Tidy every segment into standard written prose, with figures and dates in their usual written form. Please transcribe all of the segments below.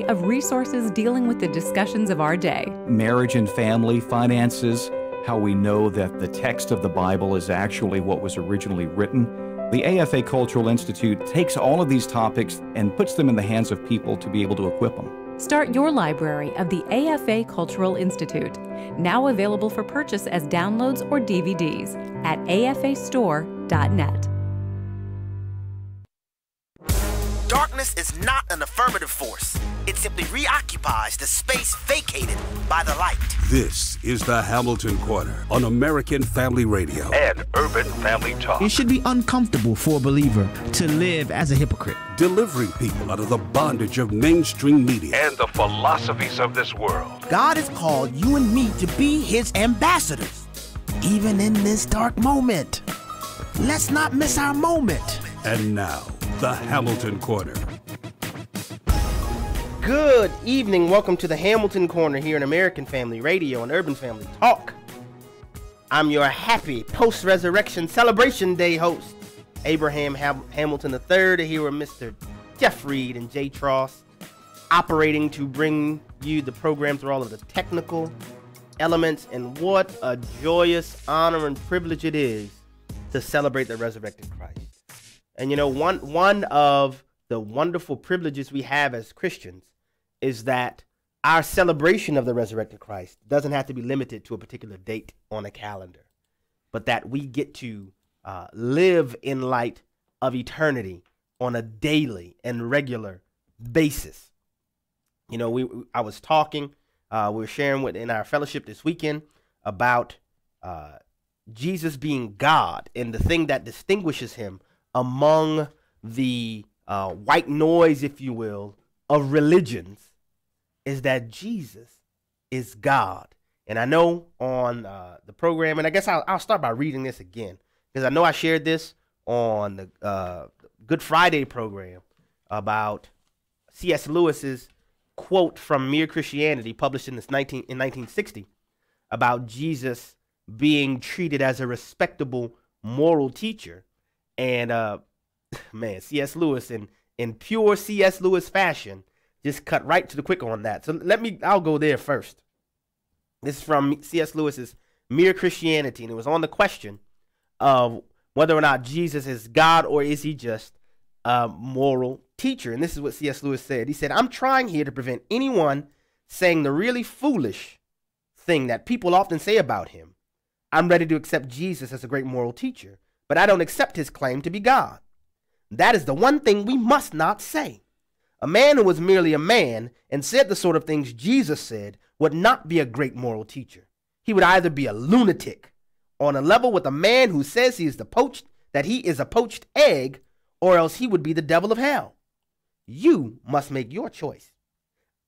of resources dealing with the discussions of our day. Marriage and family, finances, how we know that the text of the Bible is actually what was originally written. The AFA Cultural Institute takes all of these topics and puts them in the hands of people to be able to equip them. Start your library of the AFA Cultural Institute, now available for purchase as downloads or DVDs at afastore.net. Darkness is not an affirmative force. It simply reoccupies the space vacated by the light. This is the Hamilton Corner on American Family Radio and Urban Family Talk. It should be uncomfortable for a believer to live as a hypocrite. Delivering people out of the bondage of mainstream media and the philosophies of this world. God has called you and me to be his ambassadors, even in this dark moment. Let's not miss our moment. And now, the Hamilton Corner. Good evening. Welcome to the Hamilton Corner here in American Family Radio and Urban Family Talk. I'm your happy post-resurrection celebration day host, Abraham Hamilton III, here with Mr. Jeff Reed and Jay Tross, operating to bring you the program through all of the technical elements. And what a joyous honor and privilege it is to celebrate the resurrected Christ. And you know, one of the wonderful privileges we have as Christians is that our celebration of the resurrected Christ doesn't have to be limited to a particular date on a calendar, but that we get to live in light of eternity on a daily and regular basis. You know, I was talking, we were sharing in our fellowship this weekend about Jesus being God and the thing that distinguishes him among the white noise, if you will, of religions is that Jesus is God. And I know on the program, and I guess I'll start by reading this again, because I know I shared this on the Good Friday program about C.S. Lewis's quote from Mere Christianity, published in 1960, about Jesus being treated as a respectable moral teacher. And man, C.S. Lewis in pure C.S. Lewis fashion just cut right to the quick on that. So I'll go there first. This is from C.S. Lewis's Mere Christianity, and it was on the question of whether or not Jesus is God or is he just a moral teacher. And this is what C.S. Lewis said. He said, "I'm trying here to prevent anyone saying the really foolish thing that people often say about him. I'm ready to accept Jesus as a great moral teacher, but I don't accept his claim to be God. That is the one thing we must not say. A man who was merely a man and said the sort of things Jesus said would not be a great moral teacher. He would either be a lunatic on a level with a man who says he is a poached egg, or else he would be the devil of hell. You must make your choice.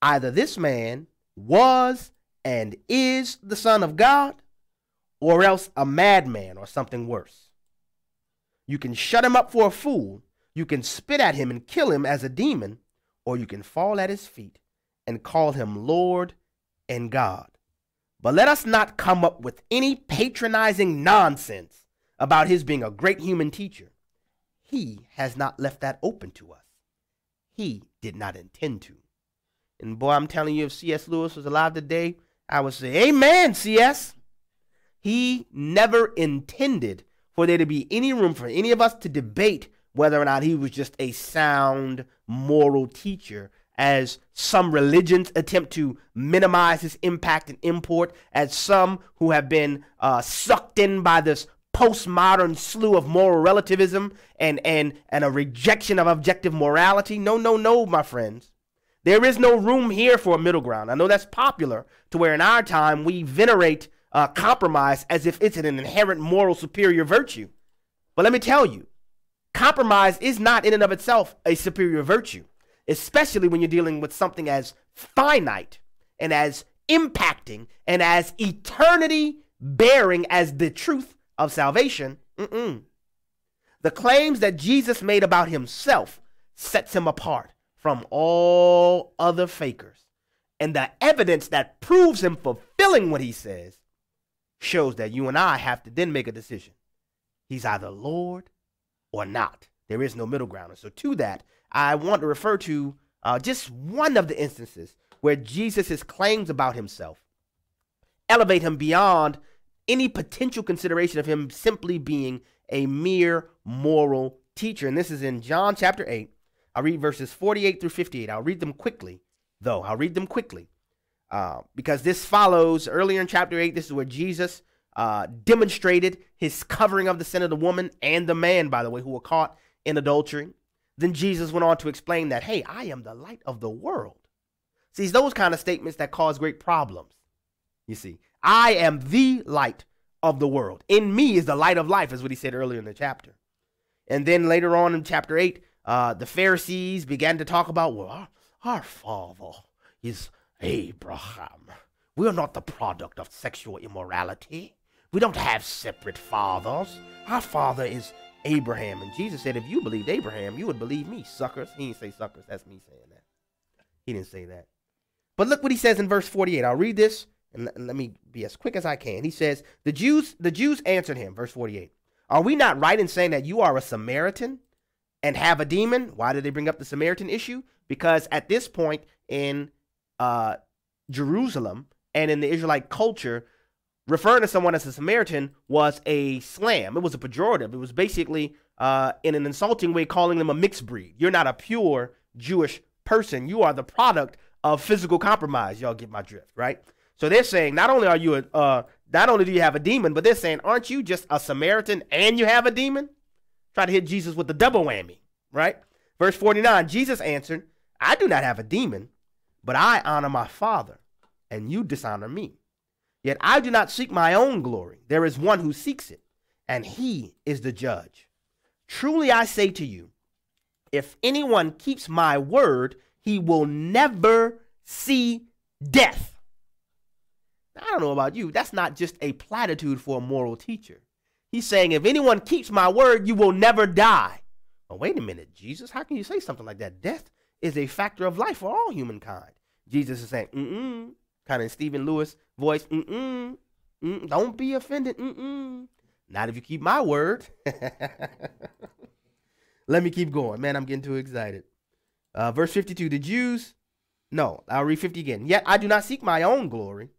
Either this man was and is the Son of God, or else a madman or something worse. You can shut him up for a fool, you can spit at him and kill him as a demon, or you can fall at his feet and call him Lord and God. But let us not come up with any patronizing nonsense about his being a great human teacher. He has not left that open to us. He did not intend to." And boy, I'm telling you, if C.S. Lewis was alive today, I would say, amen, C.S. He never intended for there to be any room for any of us to debate whether or not he was just a sound moral teacher, as some religions attempt to minimize his impact and import, as some who have been sucked in by this postmodern slew of moral relativism and a rejection of objective morality. No, my friends. There is no room here for a middle ground. I know that's popular, to where in our time we venerate compromise as if it's an inherent moral superior virtue. But let me tell you, compromise is not in and of itself a superior virtue, especially when you're dealing with something as finite and as impacting and as eternity bearing as the truth of salvation. The claims that Jesus made about himself sets him apart from all other fakers. And the evidence that proves him fulfilling what he says shows that you and I have to then make a decision. He's either Lord or not. There is no middle ground. And so to that, I want to refer to just one of the instances where Jesus' claims about himself elevate him beyond any potential consideration of him simply being a mere moral teacher. And this is in John chapter 8. I'll read verses 48 through 58. I'll read them quickly, though. I'll read them quickly because this follows earlier in chapter 8. This is where Jesus demonstrated his covering of the sin of the woman and the man, by the way, who were caught in adultery. Then Jesus went on to explain that, hey, I am the light of the world. See, it's those kind of statements that cause great problems. You see, I am the light of the world. In me is the light of life, is what he said earlier in the chapter. And then later on in chapter 8, the Pharisees began to talk about, well, our father is Abraham. We are not the product of sexual immorality. We don't have separate fathers. Our father is Abraham. And Jesus said, if you believed Abraham, you would believe me, suckers. He didn't say suckers. That's me saying that. He didn't say that. But look what he says in verse 48. I'll read this and let me be as quick as I can. He says, the Jews answered him, verse 48. Are we not right in saying that you are a Samaritan and have a demon? Why did they bring up the Samaritan issue? Because at this point in Jerusalem and in the Israelite culture, referring to someone as a Samaritan was a slam. It was a pejorative. It was basically, in an insulting way, calling them a mixed breed. You're not a pure Jewish person. You are the product of physical compromise. Y'all get my drift, right? So they're saying not only are you not only do you have a demon, but they're saying, aren't you just a Samaritan and you have a demon? Try to hit Jesus with the double whammy, right? Verse 49, Jesus answered, I do not have a demon, but I honor my Father, and you dishonor me. Yet I do not seek my own glory. There is one who seeks it, and he is the judge. Truly I say to you, if anyone keeps my word, he will never see death. Now, I don't know about you. That's not just a platitude for a moral teacher. He's saying, if anyone keeps my word, you will never die. Oh, wait a minute, Jesus. How can you say something like that? Death is a factor of life for all humankind. Jesus is saying, kind of Stephen Lewis voice, don't be offended, Not if you keep my word. Let me keep going. Man, I'm getting too excited. Verse 52, I'll read 50 again. Yet I do not seek my own glory.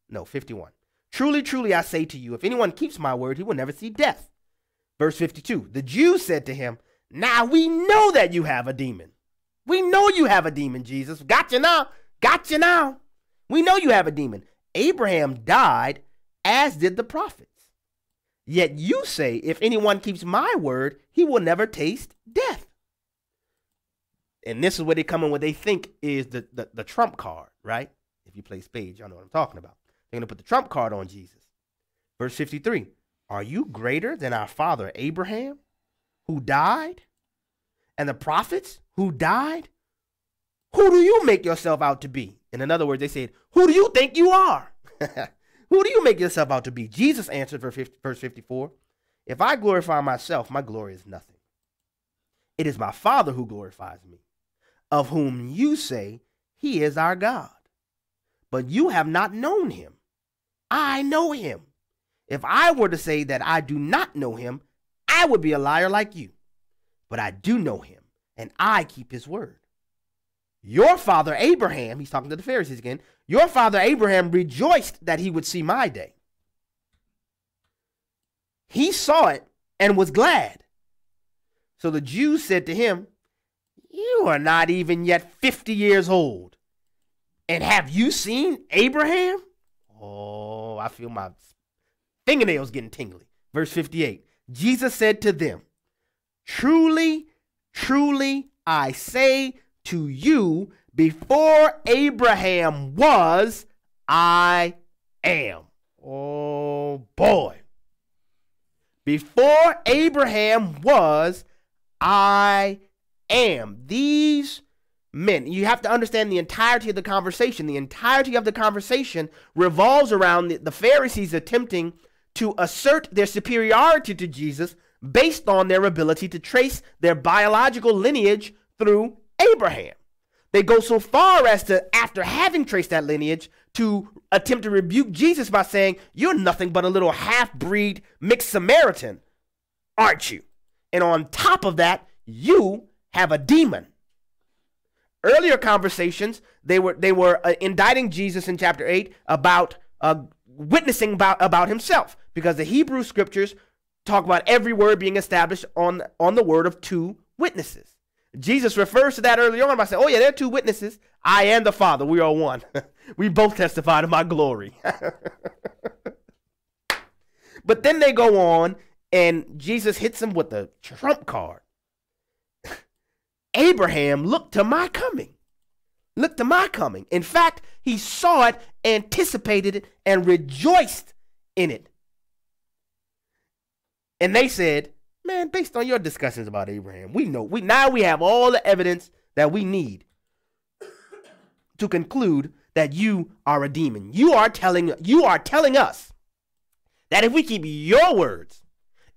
No, 51. Truly, truly, I say to you, if anyone keeps my word, he will never see death. Verse 52, the Jews said to him, now we know that you have a demon. We know you have a demon, Jesus. Got you now. Got you now. We know you have a demon. Abraham died, as did the prophets. Yet you say, if anyone keeps my word, he will never taste death. And this is where they come in, what they think is the trump card, right? If you play spades, y'all know what I'm talking about. They're going to put the trump card on Jesus. Verse 53, are you greater than our father Abraham, who died, and the prophets who died? Who do you make yourself out to be? In other words, they said, who do you think you are? Who do you make yourself out to be? Jesus answered, verse 54, if I glorify myself, my glory is nothing. It is my Father who glorifies me, of whom you say he is our God. But you have not known him. I know him. If I were to say that I do not know him, I would be a liar like you. But I do know him, and I keep his word. Your father Abraham, he's talking to the Pharisees again, your father Abraham rejoiced that he would see my day. He saw it and was glad. So the Jews said to him, you are not even yet 50 years old. And have you seen Abraham? Oh, I feel my fingernails getting tingly. Verse 58, Jesus said to them, truly, truly, I say to you, before Abraham was, I am. Oh, boy. Before Abraham was, I am. These men, you have to understand the entirety of the conversation. The entirety of the conversation revolves around the Pharisees attempting to assert their superiority to Jesus based on their ability to trace their biological lineage through Abraham. They go so far as to, after having traced that lineage, to attempt to rebuke Jesus by saying, you're nothing but a little half-breed mixed Samaritan, aren't you? And on top of that, you have a demon. earlier conversations, they were indicting Jesus in chapter 8 about witnessing about himself, because the Hebrew scriptures talk about every word being established on the word of two witnesses. Jesus refers to that early on by saying, oh yeah, there are two witnesses. I and the Father, we are one. We both testify to my glory. But then they go on, and Jesus hits them with the trump card. Abraham looked to my coming. Looked to my coming. In fact, he saw it, anticipated it, and rejoiced in it. And they said, man, based on your discussions about Abraham, we know, now we have all the evidence that we need to conclude that you are a demon. You are telling us that if we keep your words,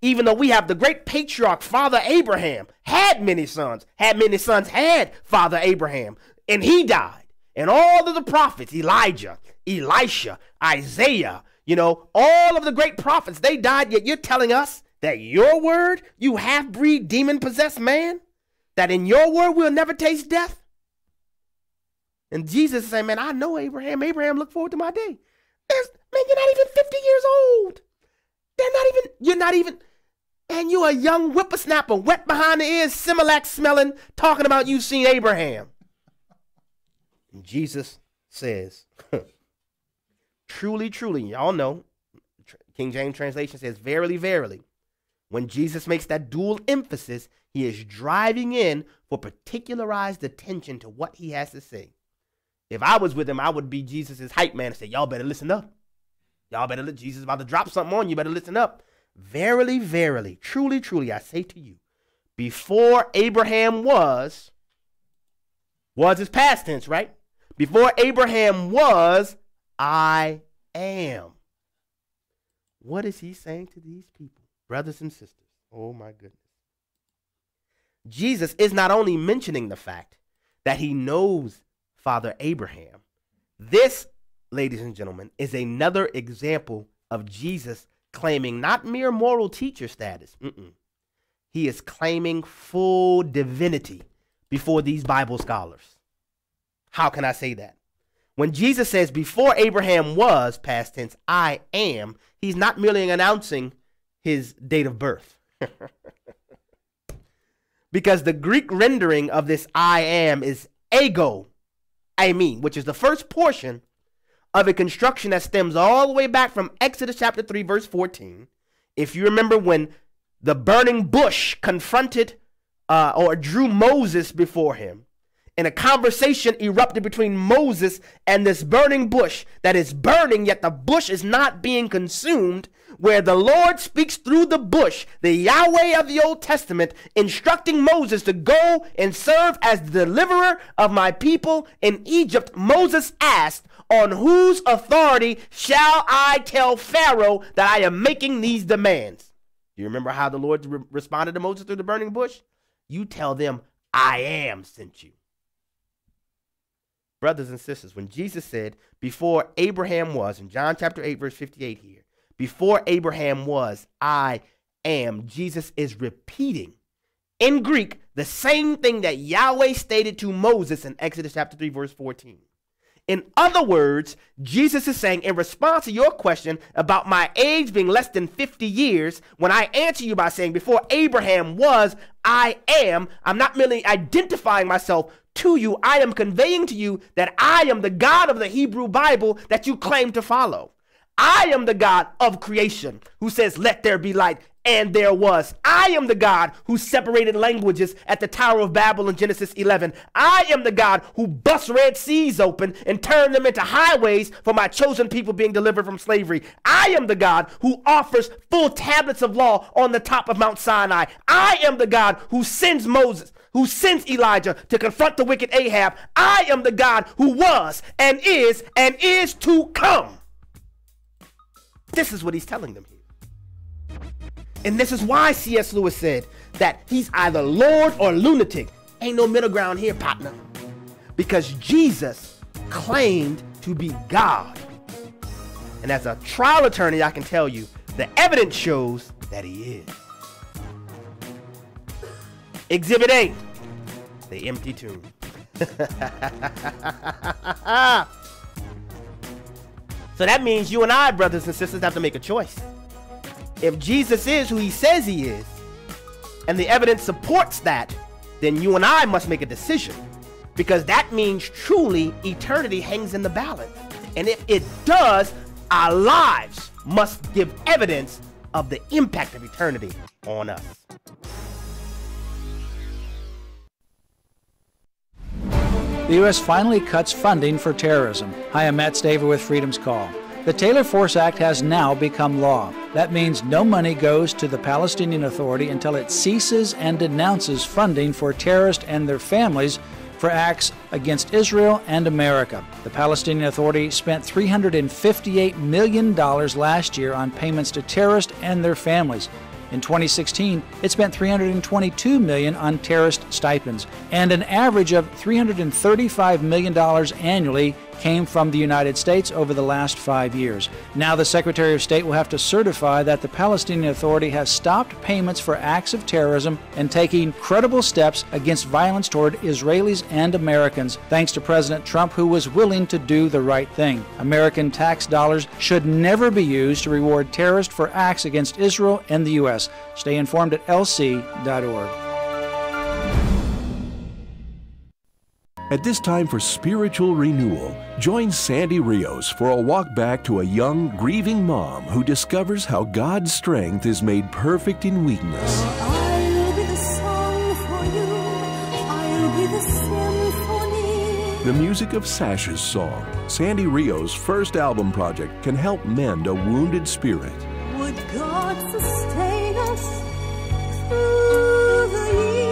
even though we have the great patriarch Father Abraham, had many sons, had Father Abraham, and he died. And all of the prophets, Elijah, Elisha, Isaiah, all of the great prophets, they died, yet you're telling us that your word, you half-breed, demon-possessed man, that in your word we'll never taste death? And Jesus is saying, man, I know Abraham. Abraham looked forward to my day. Man, you're not even 50 years old. You're not even, and you're a young whippersnapper, wet behind the ears, Similac smelling, talking about you've seen Abraham. And Jesus says, truly, truly, y'all know, King James translation says, verily, verily. When Jesus makes that dual emphasis, he is driving in for particularized attention to what he has to say. If I was with him, I would be Jesus' hype man and say, y'all better listen up. Y'all better, Jesus is about to drop something on you, better listen up. Verily, verily, truly, truly, I say to you, before Abraham was his past tense, right? Before Abraham was, I am. What is he saying to these people, brothers and sisters? Oh my goodness. Jesus is not only mentioning the fact that he knows Father Abraham. This, ladies and gentlemen, is another example of Jesus claiming not mere moral teacher status. He is claiming full divinity before these Bible scholars. How can I say that? When Jesus says, before Abraham was, past tense, I am, he's not merely announcing his date of birth. Because the Greek rendering of this I am is ego, I mean, which is the first portion of a construction that stems all the way back from Exodus chapter 3, verse 14. If you remember when the burning bush confronted or drew Moses before him, and a conversation erupted between Moses and this burning bush that is burning, yet the bush is not being consumed, where the Lord speaks through the bush, the Yahweh of the Old Testament, instructing Moses to go and serve as the deliverer of my people in Egypt. Moses asked, on whose authority shall I tell Pharaoh that I am making these demands? Do you remember how the Lord responded to Moses through the burning bush? You tell them, I am sent you. Brothers and sisters, when Jesus said, before Abraham was, in John chapter 8, verse 58 here, before Abraham was, I am, Jesus is repeating in Greek the same thing that Yahweh stated to Moses in Exodus chapter 3, verse 14. In other words, Jesus is saying, in response to your question about my age being less than 50 years, when I answer you by saying, before Abraham was, I am, I'm not merely identifying myself to you, I am conveying to you that I am the God of the Hebrew Bible that you claim to follow. I am the God of creation who says, let there be light, and there was. I am the God who separated languages at the Tower of Babel in Genesis 11. I am the God who busts Red Seas open and turned them into highways for my chosen people being delivered from slavery. I am the God who offers full tablets of law on the top of Mount Sinai. I am the God who sends Moses, who sends Elijah to confront the wicked Ahab. I am the God who was and is to come. This is what he's telling them here. And this is why C.S. Lewis said that he's either Lord or lunatic. Ain't no middle ground here, partner. Because Jesus claimed to be God. And as a trial attorney, I can tell you, the evidence shows that he is. Exhibit A, the empty tomb. So that means you and I, brothers and sisters, have to make a choice. If Jesus is who he says he is, and the evidence supports that, then you and I must make a decision. Because that means truly eternity hangs in the balance. And if it does, our lives must give evidence of the impact of eternity on us. The U.S. finally cuts funding for terrorism. Hi, I'm Matt Staver with Freedom's Call. The Taylor Force Act has now become law. That means no money goes to the Palestinian Authority until it ceases and denounces funding for terrorists and their families for acts against Israel and America. The Palestinian Authority spent $358 million last year on payments to terrorists and their families. In 2016, it spent $322 million on terrorist stipends, and an average of $335 million annually came from the United States over the last 5 years. Now the Secretary of State will have to certify that the Palestinian Authority has stopped payments for acts of terrorism and taking credible steps against violence toward Israelis and Americans, thanks to President Trump, who was willing to do the right thing. American tax dollars should never be used to reward terrorists for acts against Israel and the U.S. Stay informed at lc.org. At this time for spiritual renewal, join Sandy Rios for a walk back to a young, grieving mom who discovers how God's strength is made perfect in weakness. I'll be the song for you. I'll be the symphony. The music of Sasha's song, Sandy Rios' first album project, can help mend a wounded spirit. Would God sustain us through the years?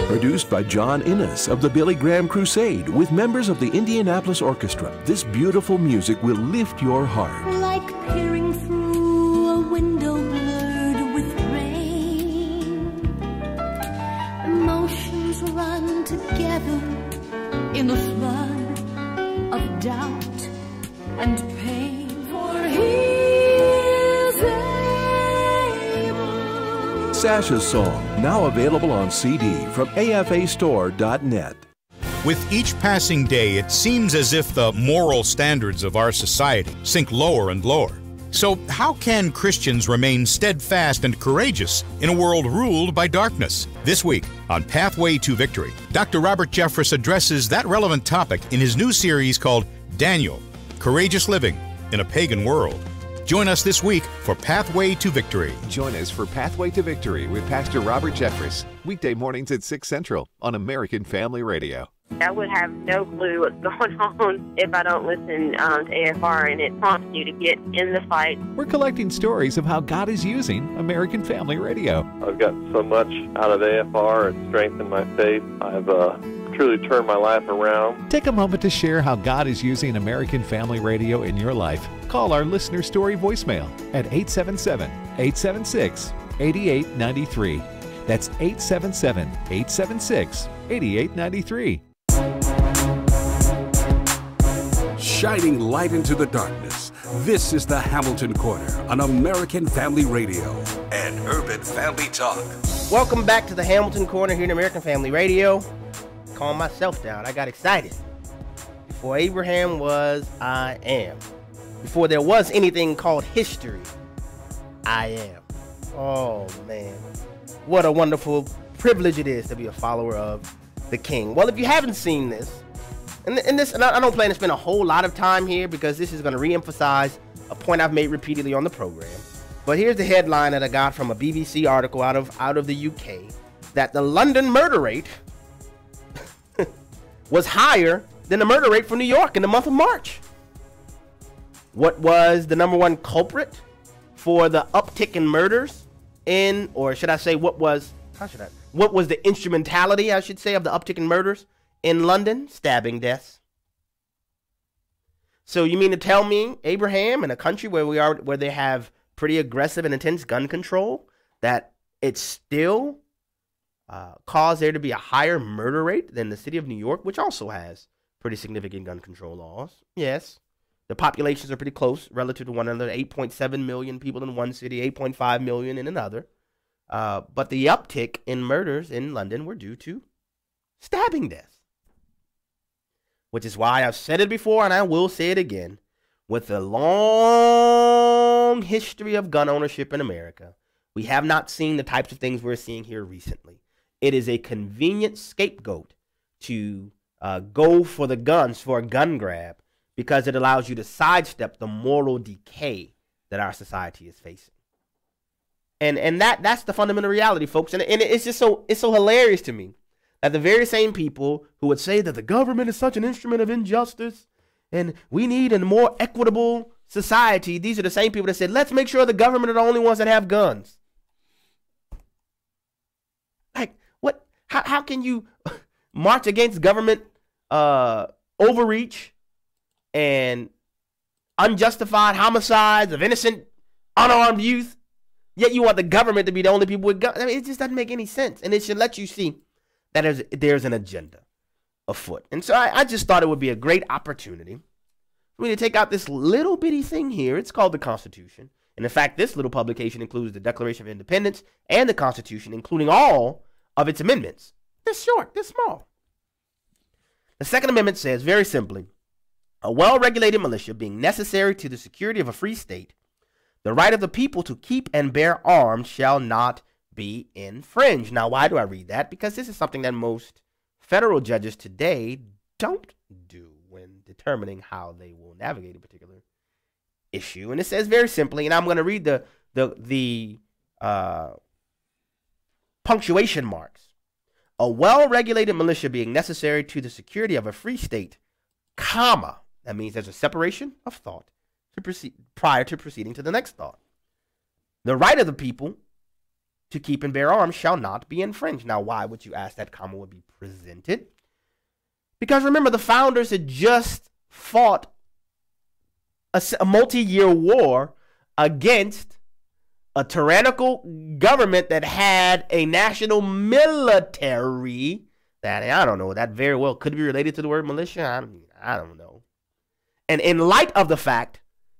Produced by John Innes of the Billy Graham Crusade with members of the Indianapolis Orchestra, this beautiful music will lift your heart. Like peering through a window blurred with rain. Emotions run together in a flood of doubt and pain. For he is able. Sasha's song, now available on CD from afastore.net. With each passing day, it seems as if the moral standards of our society sink lower and lower. So how can Christians remain steadfast and courageous in a world ruled by darkness? This week on Pathway to Victory, Dr. Robert Jeffress addresses that relevant topic in his new series called Daniel, Courageous Living in a Pagan World. Join us this week for Pathway to Victory. Join us for Pathway to Victory with Pastor Robert Jeffress, weekday mornings at 6 Central on American Family Radio. I would have no clue what's going on if I don't listen to AFR, and it prompts you to get in the fight. We're collecting stories of how God is using American Family Radio. I've gotten so much out of AFR and strengthened my faith. I've truly turned my life around. Take a moment to share how God is using American Family Radio in your life. Call our listener story voicemail at 877-876-8893. That's 877-876-8893. Shining light into the darkness, this is the Hamilton Corner on American Family Radio and Urban Family Talk. Welcome back to the Hamilton Corner here in American Family Radio. Calm myself down. I got excited. Before Abraham was, I am. Before there was anything called history, I am. Oh, man. What a wonderful privilege it is to be a follower of the King. Well, if you haven't seen this, and I don't plan to spend a whole lot of time here because this is going to reemphasize a point I've made repeatedly on the program. But here's the headline that I got from a BBC article out of the UK, that the London murder rate was higher than the murder rate from New York in the month of March. What was the number one culprit for the uptick in murders or should I say, what was the instrumentality, I should say, of the uptick in murders in London? Stabbing deaths. So you mean to tell me, Abraham, in a country where they have pretty aggressive and intense gun control, that it's still caused there to be a higher murder rate than the city of New York, which also has pretty significant gun control laws? Yes. The populations are pretty close relative to one another. 8.7 million people in one city, 8.5 million in another. But the uptick in murders in London were due to stabbing deaths. which is why I've said it before and I will say it again. With the long history of gun ownership in America, we have not seen the types of things we're seeing here recently. It is a convenient scapegoat to go for the guns for a gun grab because it allows you to sidestep the moral decay that our society is facing. And that's the fundamental reality, folks. And it's just so hilarious to me that the very same people who would say that the government is such an instrument of injustice and we need a more equitable society, these are the same people that said, let's make sure the government are the only ones that have guns. Like, what? How can you march against government overreach and unjustified homicides of innocent, unarmed youth, yet you want the government to be the only people with guns? I mean, it just doesn't make any sense. And it should let you see that there's an agenda afoot. And so I just thought it would be a great opportunity for me to take out this little bitty thing here. It's called the Constitution. And in fact, this little publication includes the Declaration of Independence and the Constitution, including all of its amendments. They're short, they're small. The Second Amendment says, very simply, a well-regulated militia being necessary to the security of a free state, the right of the people to keep and bear arms shall not be infringed. Now, why do I read that? Because this is something that most federal judges today don't do when determining how they will navigate a particular issue. And it says very simply, and I'm going to read the punctuation marks. A well-regulated militia being necessary to the security of a free state, comma, that means there's a separation of thought to proceed prior to proceeding to the next thought. The right of the people to keep and bear arms shall not be infringed. Now, why would you ask that comma would be presented? Because remember, the founders had just fought a multi-year war against a tyrannical government that had a national military that, I don't know, that very well could be related to the word militia. I don't know. And in light of the fact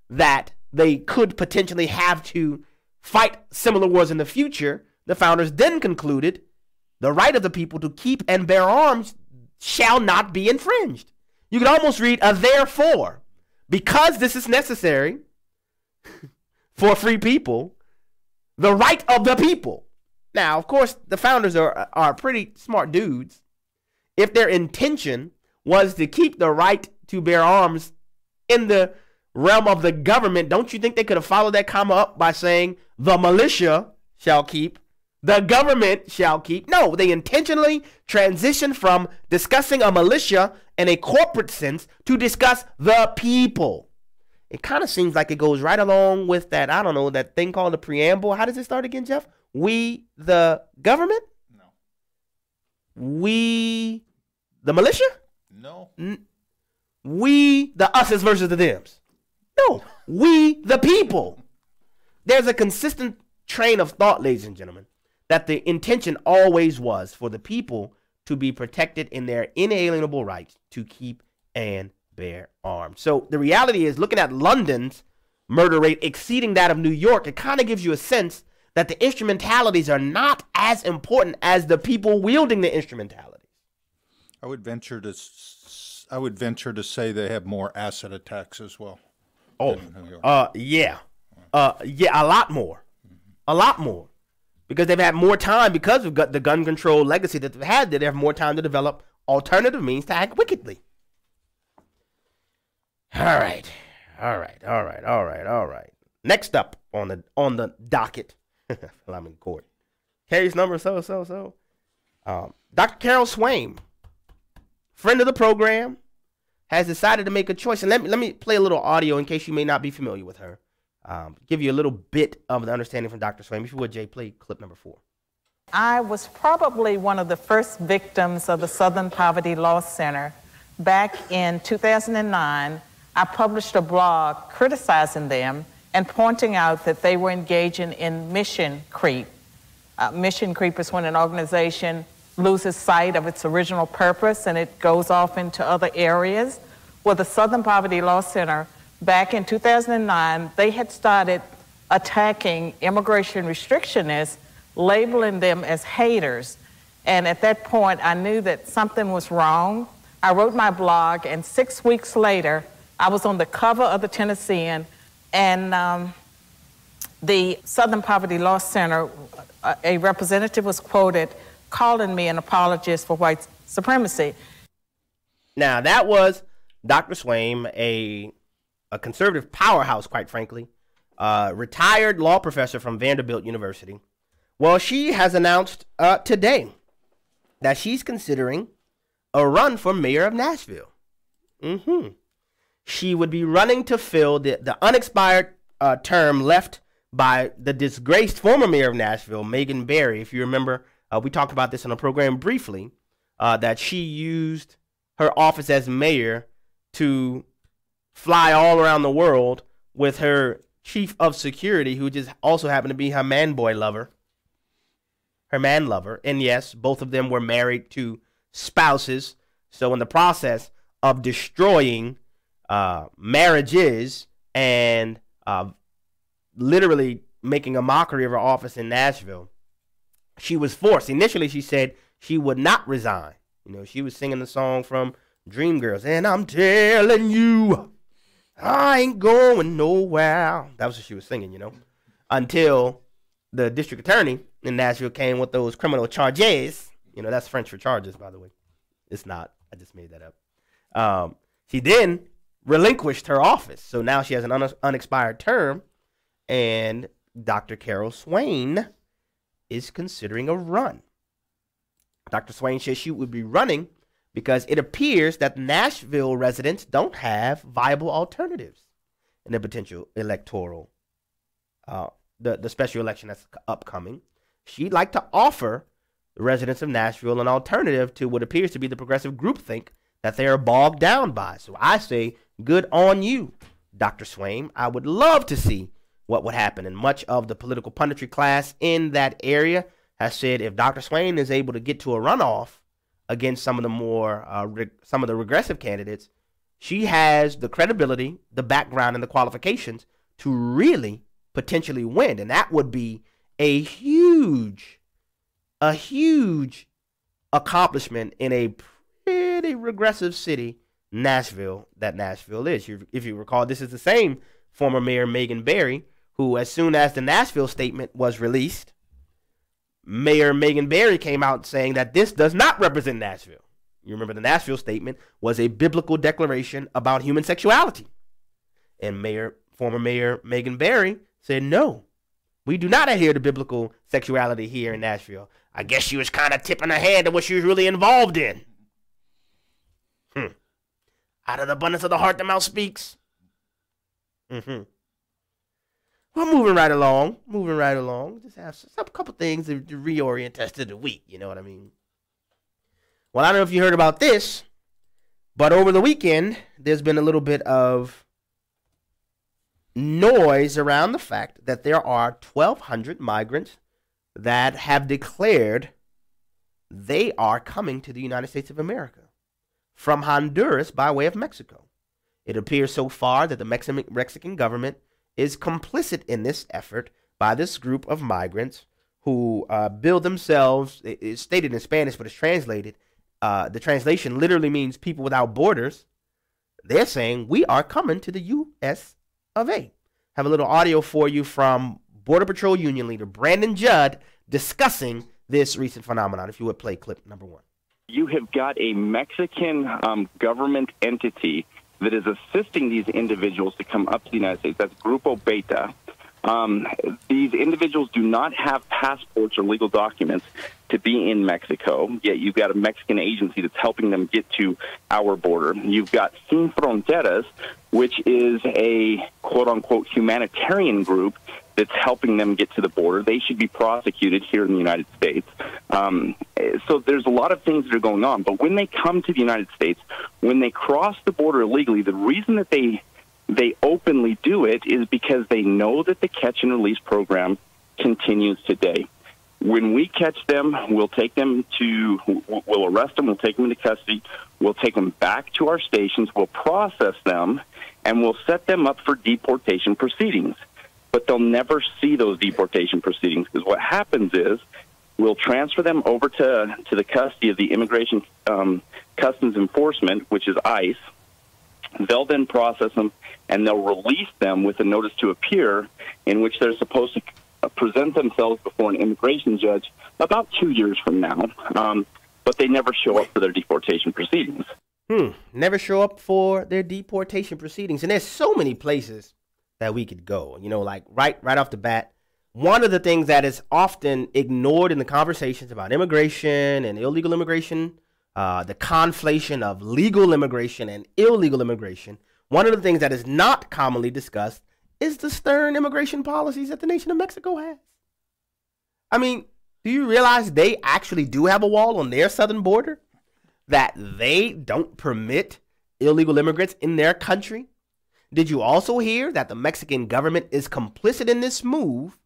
that they could potentially have to fight similar wars in the future, the founders then concluded the right of the people to keep and bear arms shall not be infringed. You could almost read a therefore. Because this is necessary for free people, the right of the people. Now, of course, the founders are pretty smart dudes. If their intention was to keep the right to bear arms in the realm of the government, don't you think they could have followed that comma up by saying the militia shall keep, the government shall keep? No, they intentionally transitioned from discussing a militia in a corporate sense to discuss the people. It kind of seems like it goes right along with that, I don't know, that thing called the preamble. How does it start again, Jeff? We, the government? No. We, the militia? No. We, the us's versus the thems. No, we, the people. There's a consistent train of thought, ladies and gentlemen, that the intention always was for the people to be protected in their inalienable rights to keep and bear arms. So the reality is, looking at London's murder rate exceeding that of New York, it kind of gives you a sense that the instrumentalities are not as important as the people wielding the instrumentalities. I would venture to say they have more asset attacks as well. Oh, yeah, a lot more, a lot more, because they've had more time because of the gun control legacy that they've had. They have more time to develop alternative means to act wickedly. All right. Next up on the docket, well, I'm in court. Case number so. Dr. Carol Swain, friend of the program, has decided to make a choice. And let me play a little audio in case you may not be familiar with her. Give you a little bit of the understanding from Dr. Swain. If you would, Jay, play clip number 4. I was probably one of the first victims of the Southern Poverty Law Center. Back in 2009, I published a blog criticizing them and pointing out that they were engaging in mission creep. Mission creep is when an organization loses sight of its original purpose and it goes off into other areas. Well, the Southern Poverty Law Center, back in 2009, they had started attacking immigration restrictionists, labeling them as haters. And at that point, I knew that something was wrong. I wrote my blog, and 6 weeks later, I was on the cover of the Tennessean, and the Southern Poverty Law Center, a representative was quoted calling me an apologist for white supremacy. Now, that was Dr. Swain, a conservative powerhouse, quite frankly, retired law professor from Vanderbilt University. Well, she has announced today that she's considering a run for mayor of Nashville. She would be running to fill the unexpired term left by the disgraced former mayor of Nashville, Megan Barry. If you remember, we talked about this on a program briefly, that she used her office as mayor to fly all around the world with her chief of security, who just also happened to be her man lover. And yes, both of them were married to spouses. So in the process of destroying marriages and literally making a mockery of her office in Nashville, she was forced. Initially, she said she would not resign. You know, she was singing the song from Dreamgirls, and I'm telling you, I ain't going nowhere. That was what she was singing, you know, until the district attorney in Nashville came with those criminal charges. You know, that's French for charges, by the way. It's not. I just made that up. She then relinquished her office. So now she has an unexpired term, and Dr. Carol Swain is considering a run. Dr. Swain says she would be running because it appears that Nashville residents don't have viable alternatives in the potential electoral, the special election that's upcoming. She'd like to offer the residents of Nashville an alternative to what appears to be the progressive groupthink that they are bogged down by. So I say, good on you, Dr. Swain. I would love to see what would happen. And much of the political punditry class in that area has said if Dr. Swain is able to get to a runoff against some of the more some of the regressive candidates, she has the credibility, the background, and the qualifications to really potentially win. And that would be a huge accomplishment in a pretty regressive city, Nashville, that Nashville is. If you recall, this is the same former mayor, Megan Barry, who, as soon as the Nashville statement was released, Mayor Megan Barry came out saying that this does not represent Nashville. You remember the Nashville statement was a biblical declaration about human sexuality. And former Mayor Megan Barry said, no, we do not adhere to biblical sexuality here in Nashville. I guess she was kind of tipping her hand to what she was really involved in. Out of the abundance of the heart, the mouth speaks. Well, moving right along. Just have a couple things to reorient us to the week. You know what I mean? Well, I don't know if you heard about this, but over the weekend, there's been a little bit of noise around the fact that there are 1,200 migrants that have declared they are coming to the United States of America from Honduras by way of Mexico. It appears so far that the Mexican government is complicit in this effort by this group of migrants who bill themselves, it's stated in Spanish, but it's translated. The translation literally means people without borders. They're saying, we are coming to the U.S. of A. Have a little audio for you from Border Patrol Union leader Brandon Judd discussing this recent phenomenon. If you would play clip number 1. You have got a Mexican government entity that is assisting these individuals to come up to the United States. That's Grupo Beta. These individuals do not have passports or legal documents to be in Mexico, yet you've got a Mexican agency that's helping them get to our border. You've got Sin Fronteras, which is a quote-unquote humanitarian group that's helping them get to the border. They should be prosecuted here in the United States. So there's a lot of things that are going on. But when they come to the United States, when they cross the border illegally, the reason that they openly do it is because they know that the catch and release program continues today. When we catch them, we'll arrest them, we'll take them into custody, we'll take them back to our stations, we'll process them, and we'll set them up for deportation proceedings. But they'll never see those deportation proceedings, because what happens is we'll transfer them over to the custody of the Immigration Customs Enforcement, which is ICE. They'll then process them, and they'll release them with a notice to appear, in which they're supposed to present themselves before an immigration judge about 2 years from now. But they never show up for their deportation proceedings. Never show up for their deportation proceedings. And there's so many places that we could go, you know, like right off the bat. One of the things that is often ignored in the conversations about immigration and illegal immigration, the conflation of legal immigration and illegal immigration, one of the things that is not commonly discussed is the stern immigration policies that the nation of Mexico has. I mean, do you realize they actually do have a wall on their southern border, that they don't permit illegal immigrants in their country? Did you also hear that the Mexican government is complicit in this move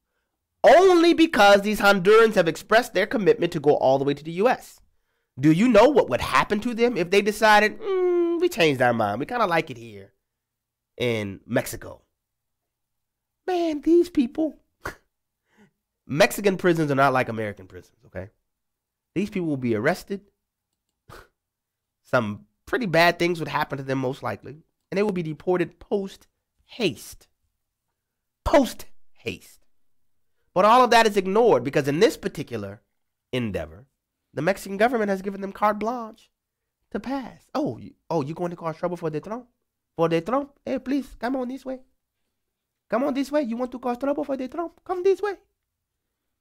only because these Hondurans have expressed their commitment to go all the way to the U.S.? Do you know what would happen to them if they decided, we changed our mind, we kind of like it here in Mexico? Man, these people, Mexican prisons are not like American prisons, okay? These people will be arrested. Some pretty bad things would happen to them most likely, and they will be deported post-haste. Post-haste. But all of that is ignored because in this particular endeavor, the Mexican government has given them carte blanche to pass. Oh, you going to cause trouble for the Trump? For the Trump? Hey, please, come on this way. Come on this way. You want to cause trouble for the Trump? Come this way.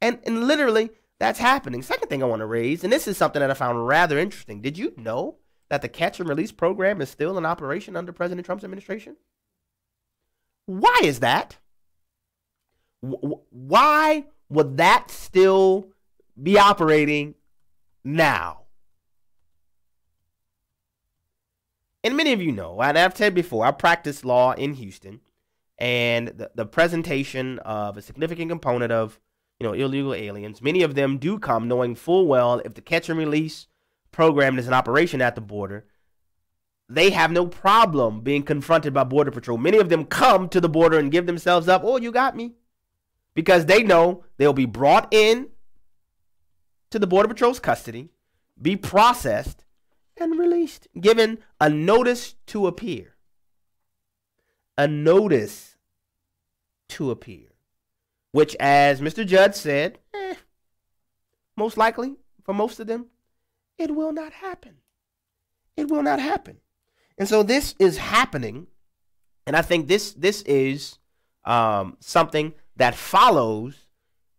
And literally, that's happening. Second thing I want to raise, and this is something that I found rather interesting. Did you know that the catch and release program is still in operation under President Trump's administration? Why is that? Why would that still be operating now? And many of you know, and I've said before, I practiced law in Houston, and the presentation of a significant component of, illegal aliens, many of them do come knowing full well if the catch and release program is in operation at the border, they have no problem being confronted by Border Patrol. Many of them come to the border and give themselves up. Oh, you got me. Because they know they'll be brought in to the Border Patrol's custody, be processed, and released, given a notice to appear. A notice to appear. Which, as Mr. Judge said, most likely, for most of them, it will not happen. It will not happen. And so this is happening, and I think this is something that follows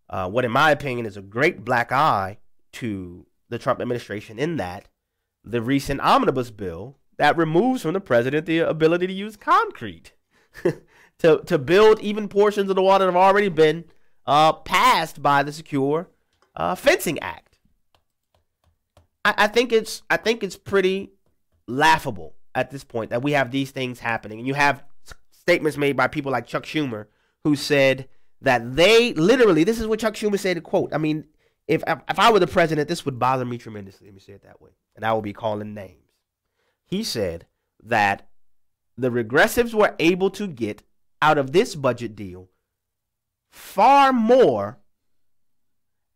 what, in my opinion, is a great black eye to the Trump administration, in that the recent omnibus bill that removes from the president the ability to use concrete to build even portions of the wall that have already been passed by the Secure Fencing Act. I think it's pretty laughable at this point that we have these things happening, and you have statements made by people like Chuck Schumer, who said that they literally, this is what Chuck Schumer said, quote, I mean, if I were the president, this would bother me tremendously. Let me say it that way. And I will be calling names. He said that the regressives were able to get out of this budget deal far more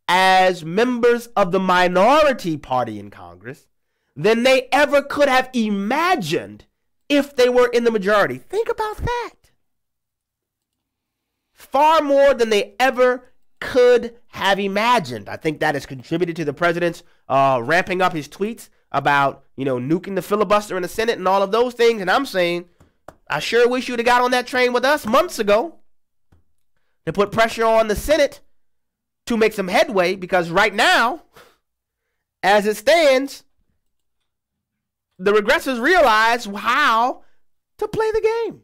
as members of the minority party in Congress than they ever could have imagined if they were in the majority. Think about that. Far more than they ever could have imagined. I think that has contributed to the president's ramping up his tweets about, nuking the filibuster in the Senate and all of those things. And I'm saying, I sure wish you'd have got on that train with us months ago to put pressure on the Senate to make some headway, because right now, as it stands, the regressives realize how to play the game.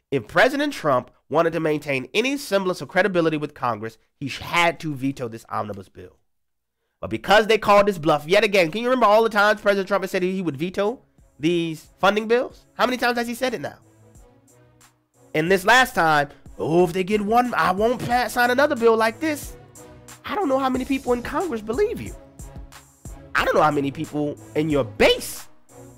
If President Trump wanted to maintain any semblance of credibility with Congress, he had to veto this omnibus bill. But because they called this bluff yet again, can you remember all the times President Trump has said he would veto these funding bills? How many times has he said it now? And this last time, if they get one, I won't sign another bill like this. I don't know how many people in Congress believe you. I don't know how many people in your base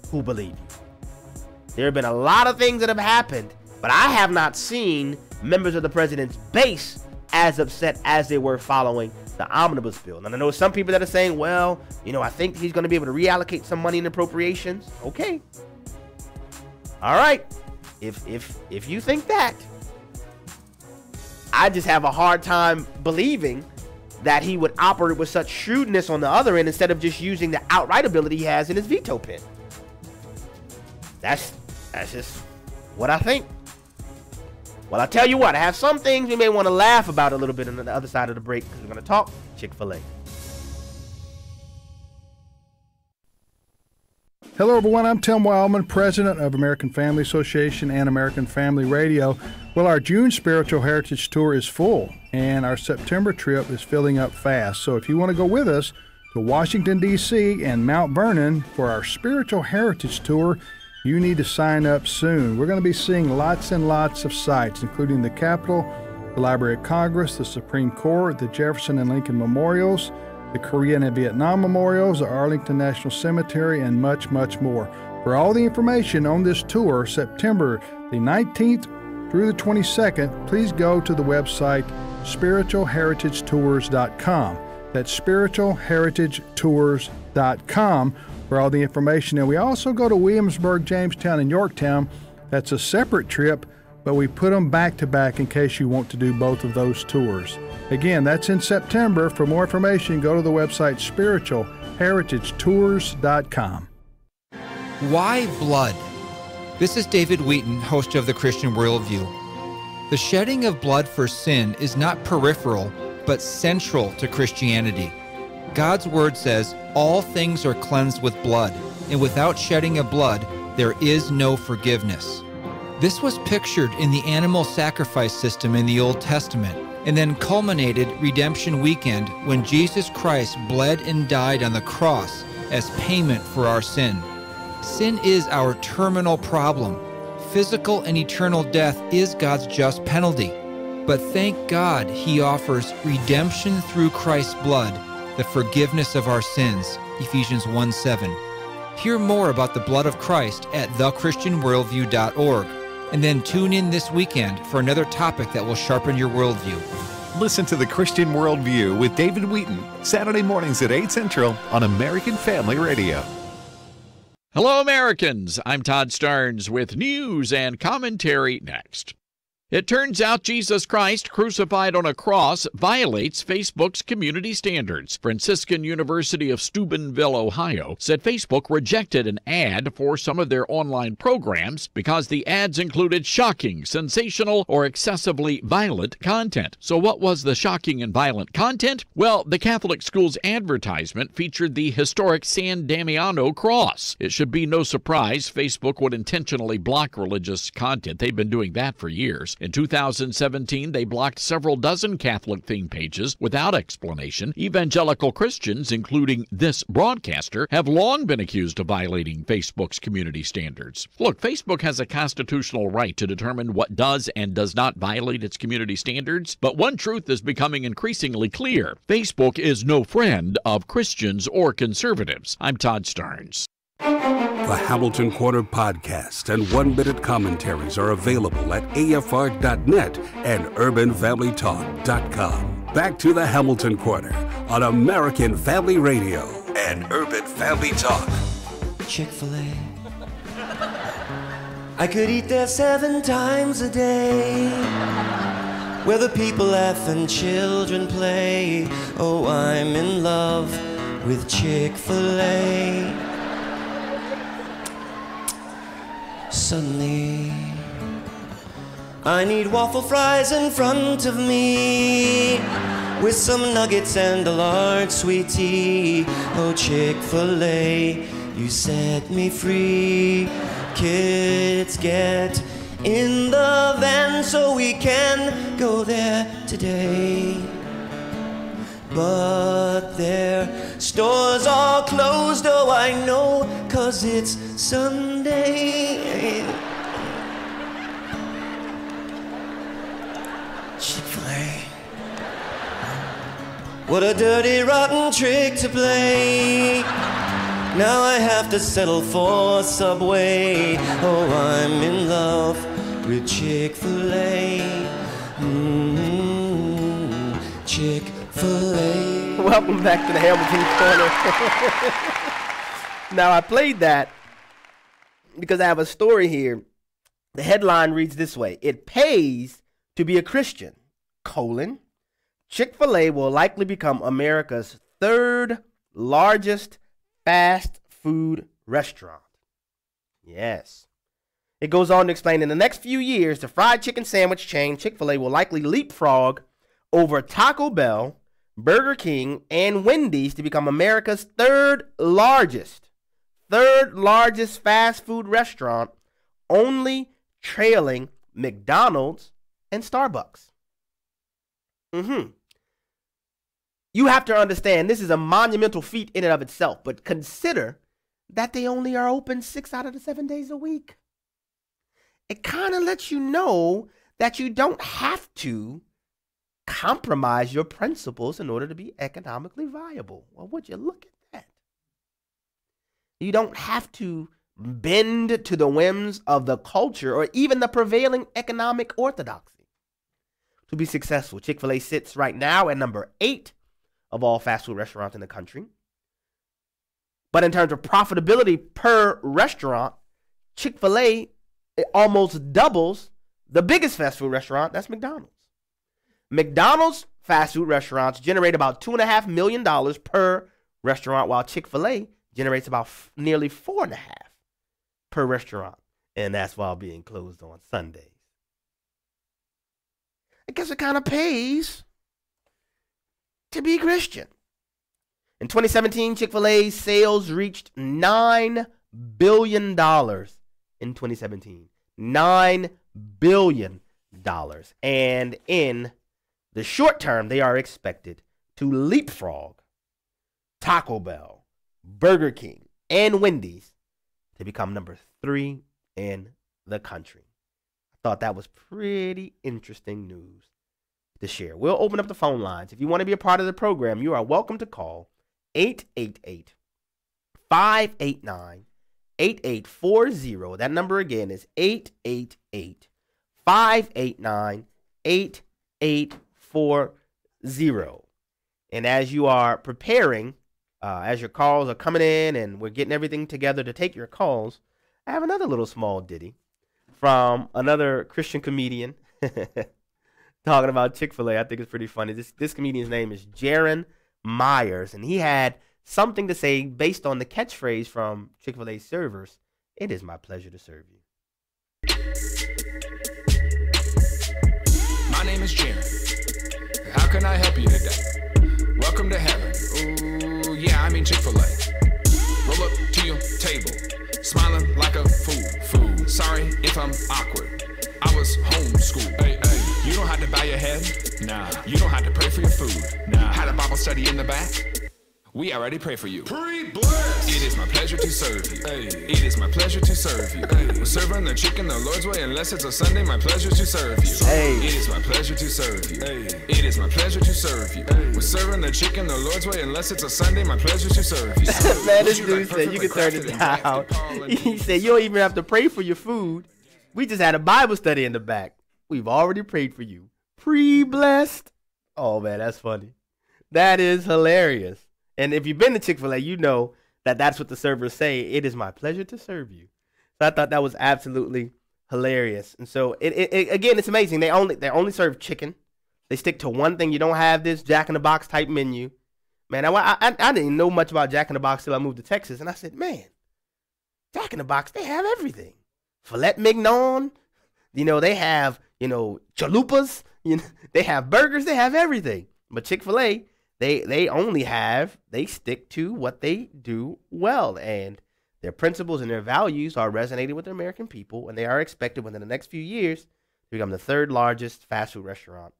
who believe you. There have been a lot of things that have happened, but I have not seen members of the president's base as upset as they were following the omnibus bill. And I know some people that are saying, well, I think he's going to be able to reallocate some money in appropriations. Okay. All right. If you think that, I just have a hard time believing that he would operate with such shrewdness on the other end instead of just using the outright ability he has in his veto pen. That's just what I think. Well, I'll tell you what, I have some things we may want to laugh about a little bit on the other side of the break, because we're going to talk Chick-Fil-A. Hello, everyone. I'm Tim Wildman, president of American Family Association and American Family Radio. Well, our June Spiritual Heritage Tour is full, and our September trip is filling up fast. So if you want to go with us to Washington, D.C. and Mount Vernon for our Spiritual Heritage Tour, you need to sign up soon. We're going to be seeing lots and lots of sites, including the Capitol, the Library of Congress, the Supreme Court, the Jefferson and Lincoln Memorials, the Korean and Vietnam Memorials, the Arlington National Cemetery, and much, much more. For all the information on this tour, September the 19th through the 22nd, please go to the website spiritualheritagetours.com. That's spiritualheritagetours.com for all the information. And we also go to Williamsburg, Jamestown, and Yorktown. That's a separate trip, but we put them back to back in case you want to do both of those tours. Again, that's in September. For more information, go to the website spiritualheritagetours.com. Why blood? This is David Wheaton, host of the Christian Worldview. The shedding of blood for sin is not peripheral, but central to Christianity. God's word says, all things are cleansed with blood, and without shedding of blood, there is no forgiveness. This was pictured in the animal sacrifice system in the Old Testament, and then culminated Redemption Weekend when Jesus Christ bled and died on the cross as payment for our sin. Sin is our terminal problem. Physical and eternal death is God's just penalty. But thank God He offers redemption through Christ's blood, the forgiveness of our sins, Ephesians 1:7. Hear more about the blood of Christ at thechristianworldview.org, and then tune in this weekend for another topic that will sharpen your worldview. Listen to The Christian Worldview with David Wheaton, Saturday mornings at 8 Central on American Family Radio. Hello, Americans. I'm Todd Starnes with news and commentary next. It turns out Jesus Christ crucified on a cross violates Facebook's community standards. Franciscan University of Steubenville, Ohio, said Facebook rejected an ad for some of their online programs because the ads included shocking, sensational, or excessively violent content. So what was the shocking and violent content? Well, the Catholic school's advertisement featured the historic San Damiano cross. It should be no surprise Facebook would intentionally block religious content. They've been doing that for years. In 2017, they blocked several dozen Catholic-themed pages without explanation. Evangelical Christians, including this broadcaster, have long been accused of violating Facebook's community standards. Look, Facebook has a constitutional right to determine what does and does not violate its community standards, but one truth is becoming increasingly clear. Facebook is no friend of Christians or conservatives. I'm Todd Starnes. The Hamilton Corner podcast and one-minute commentaries are available at afr.net and urbanfamilytalk.com. Back to the Hamilton Corner on American Family Radio and Urban Family Talk. Chick-Fil-A. I could eat there 7 times a day, where the people laugh and children play. Oh, I'm in love with Chick-Fil-A. Suddenly, I need waffle fries in front of me, with some nuggets and a large sweet tea. Oh, Chick-fil-A, you set me free. Kids, get in the van so we can go there today. But their stores are closed, oh I know, 'cause it's Sunday. Chick-fil-A. What a dirty, rotten trick to play. Now I have to settle for Subway. Oh, I'm in love with Chick-fil-A. Chick-fil-A. Welcome back to the Hamilton Corner. Now, I played that because I have a story here. The headline reads this way: It pays to be a Christian, Chick-fil-A will likely become America's third largest fast food restaurant. Yes. It goes on to explain, in the next few years, the fried chicken sandwich chain Chick-fil-A will likely leapfrog over Taco Bell, Burger King, and Wendy's to become America's third largest fast food restaurant, only trailing McDonald's and Starbucks. You have to understand, this is a monumental feat in and of itself, but consider that they only are open 6 out of the 7 days a week. It kind of lets you know that you don't have to compromise your principles in order to be economically viable. Well, would you look at that? You don't have to bend to the whims of the culture or even the prevailing economic orthodoxy to be successful. Chick-fil-A sits right now at number 8 of all fast food restaurants in the country. But in terms of profitability per restaurant, Chick-fil-A almost doubles the biggest fast food restaurant, that's McDonald's. McDonald's fast food restaurants generate about $2.5 million per restaurant, while Chick-fil-A generates about nearly $4.5 million per restaurant. And that's while being closed on Sundays. I guess it kind of pays to be Christian. In 2017, Chick-fil-A's sales reached $9 billion in 2017. $9 billion. And in the short term, they are expected to leapfrog Taco Bell, Burger King, and Wendy's to become number 3 in the country. I thought that was pretty interesting news to share. We'll open up the phone lines. If you want to be a part of the program, you are welcome to call 888-589-8840. That number again is 888-589-8840. And as you are preparing, as your calls are coming in and we're getting everything together to take your calls, I have another little small ditty from another Christian comedian talking about Chick-fil-A. I think it's pretty funny. This comedian's name is Jaron Myers, and he had something to say based on the catchphrase from Chick-fil-A servers: "It is my pleasure to serve you." My name is Jaron. How can I help you today? Welcome to heaven. Ooh, yeah, I mean Chick-fil-A. Roll up to your table, smiling like a fool. Sorry if I'm awkward. I was homeschooled. Hey, you don't have to bow your head. Nah. You don't have to pray for your food. Nah. Had a Bible study in the back. We already pray for you. Pre-blessed. It is my pleasure to serve you. Hey. It is my pleasure to serve you. Hey. We're serving the chicken the Lord's way, unless it's a Sunday. My pleasure to serve you. Hey. It is my pleasure to serve you. Hey. It is my pleasure to serve you. Hey. We're serving the chicken the Lord's way, unless it's a Sunday. My pleasure to serve you. Man, this dude said you can turn it down. He said you don't even have to pray for your food. We just had a Bible study in the back. We've already prayed for you. Pre-blessed. Oh, man, that's funny. That is hilarious. And if you've been to Chick-fil-A, you know that that's what the servers say. It is my pleasure to serve you. So I thought that was absolutely hilarious. And so, again, it's amazing. They only serve chicken. They stick to one thing. You don't have this Jack in the Box type menu. Man, I didn't know much about Jack in the Box till I moved to Texas. And I said, man, Jack in the Box, they have everything. Filet mignon. They have, chalupas. They have burgers. They have everything. But Chick-fil-A, they stick to what they do well, and their principles and their values are resonating with the American people, and they are expected within the next few years to become the third largest fast food restaurant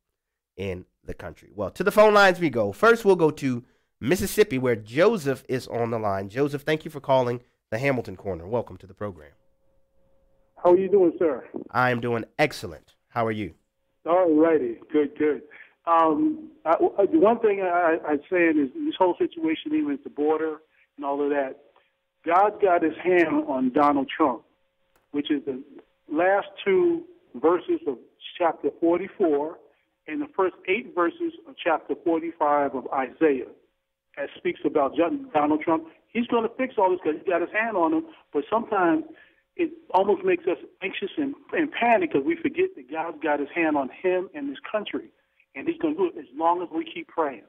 in the country. Well, to the phone lines we go. First, we'll go to Mississippi, where Joseph is on the line. Joseph, thank you for calling the Hamilton Corner. Welcome to the program. How are you doing, sir? I am doing excellent. How are you? All righty. Good. The one thing I'm saying is this whole situation, even at the border and all of that, God got his hand on Donald Trump, which is the last 2 verses of chapter 44 and the first 8 verses of chapter 45 of Isaiah. that speaks about Donald Trump, he's going to fix all this because he's got his hand on him. But sometimes it almost makes us anxious and panic because we forget that God's got his hand on him and his country. And he's going to do it as long as we keep praying.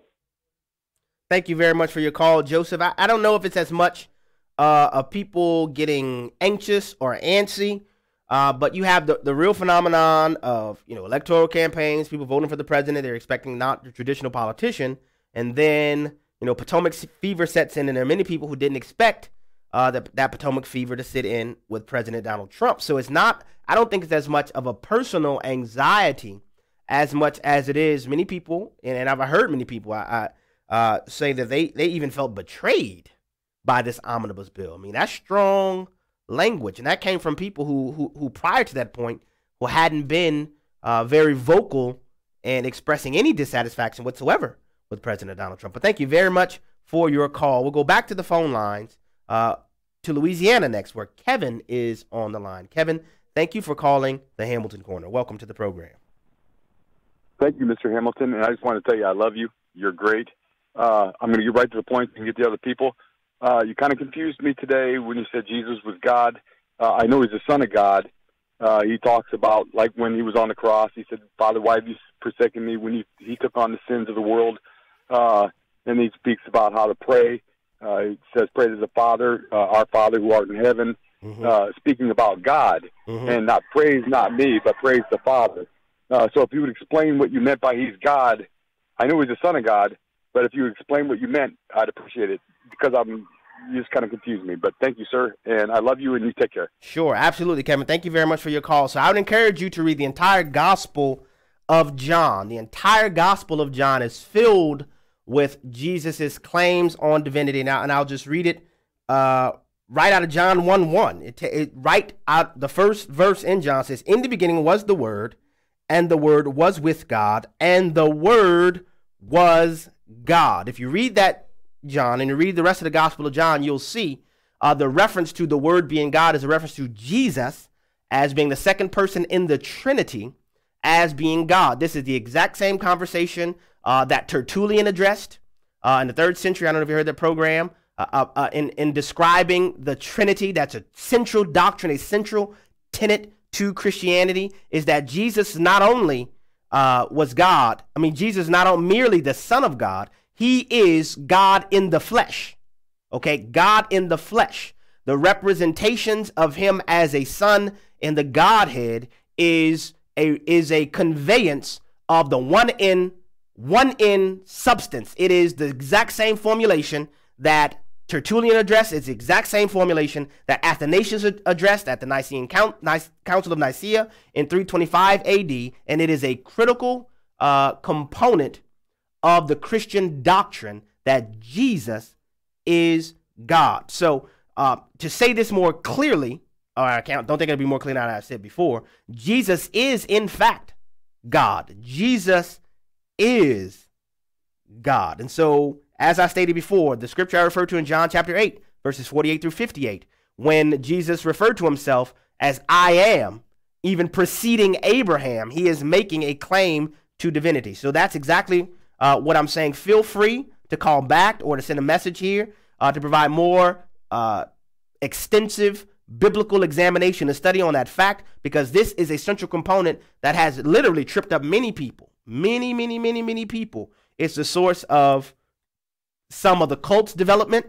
Thank you very much for your call, Joseph. I don't know if it's as much of people getting anxious or antsy, but you have the real phenomenon of, electoral campaigns, people voting for the president. They're expecting not the traditional politician. And then, Potomac fever sets in, and there are many people who didn't expect that Potomac fever to sit in with President Donald Trump. So it's not, I don't think it's as much of a personal anxiety as much as it is many people, and I've heard many people say that they even felt betrayed by this omnibus bill. I mean, that's strong language, and that came from people who prior to that point, who hadn't been very vocal and expressing any dissatisfaction whatsoever with President Donald Trump. But thank you very much for your call. We'll go back to the phone lines to Louisiana next, where Kevin is on the line. Kevin, thank you for calling the Hamilton Corner. Welcome to the program. Thank you, Mr. Hamilton, and I just want to tell you I love you. You're great. I'm going to get right to the point and get the other people. You kind of confused me today when you said Jesus was God. I know he's the Son of God. He talks about, like when he was on the cross, he said, Father, why have you forsaken me, when he took on the sins of the world. Then he speaks about how to pray. He says, pray to the Father, our Father who art in heaven, speaking about God, and not praise not me, but praise the Father. So if you would explain what you meant by he's God, I know he's the Son of God, but if you would explain what you meant, I'd appreciate it, because you just kind of confused me. But thank you, sir, and I love you, and you take care. Sure, absolutely, Kevin. Thank you very much for your call. So I would encourage you to read the entire Gospel of John. The entire Gospel of John is filled with Jesus's claims on divinity. Now, and I'll just read it right out of John 1:1. Right out, the first verse in John says, "In the beginning was the Word, and the Word was with God, and the Word was God." If you read that, John, and you read the rest of the Gospel of John, you'll see the reference to the Word being God is a reference to Jesus as being the second person in the Trinity as being God. This is the exact same conversation that Tertullian addressed in the 3rd century. I don't know if you heard that program in describing the Trinity. That's a central doctrine, a central tenet to Christianity, is that Jesus not only was God. I mean, Jesus is not merely the Son of God. He is God in the flesh. Okay, God in the flesh. The representations of him as a son in the Godhead is a conveyance of the one in substance. It is the exact same formulation that Tertullian addressed. It's the exact same formulation that Athanasius addressed at the Nicene Council of Nicaea in 325 AD, and it is a critical component of the Christian doctrine that Jesus is God. So to say this more clearly, or I don't think it'll be more clear than I said before, Jesus is in fact God. Jesus is God. And so, as I stated before, the scripture I referred to in John chapter 8, verses 48 through 58, when Jesus referred to himself as I am, even preceding Abraham, he is making a claim to divinity. So that's exactly what I'm saying. Feel free to call back or to send a message here to provide more extensive biblical examination and study on that fact, because this is a central component that has literally tripped up many people. Many people. It's the source of some of the cult's development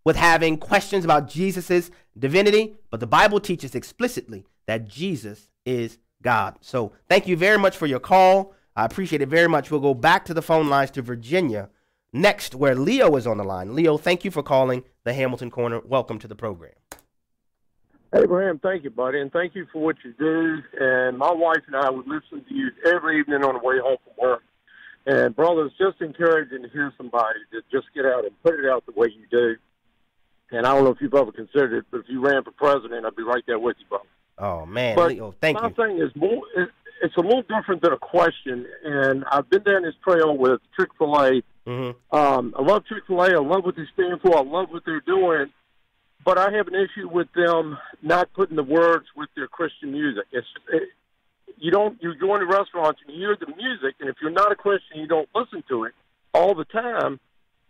with having questions about Jesus's divinity, but the Bible teaches explicitly that Jesus is God. So thank you very much for your call. I appreciate it very much. We'll go back to the phone lines to Virginia next, where Leo is on the line. Leo, thank you for calling the Hamilton Corner. Welcome to the program. Abraham, thank you, buddy, and thank you for what you do. And my wife and I would listen to you every evening on the way home from work. And, brother, it's just encouraging to hear somebody that just get out and put it out the way you do. And I don't know if you've ever considered it, but if you ran for president, I'd be right there with you, brother. Oh, man, but Leo, thank you. My thing is it's a little different than a question, and I've been down this trail with Chick-Fil-A. I love Chick-Fil-A. I love what they stand for. I love what they're doing. But I have an issue with them not putting the words with their Christian music. You go into restaurants and you hear the music, and if you're not a Christian, you don't listen to it all the time,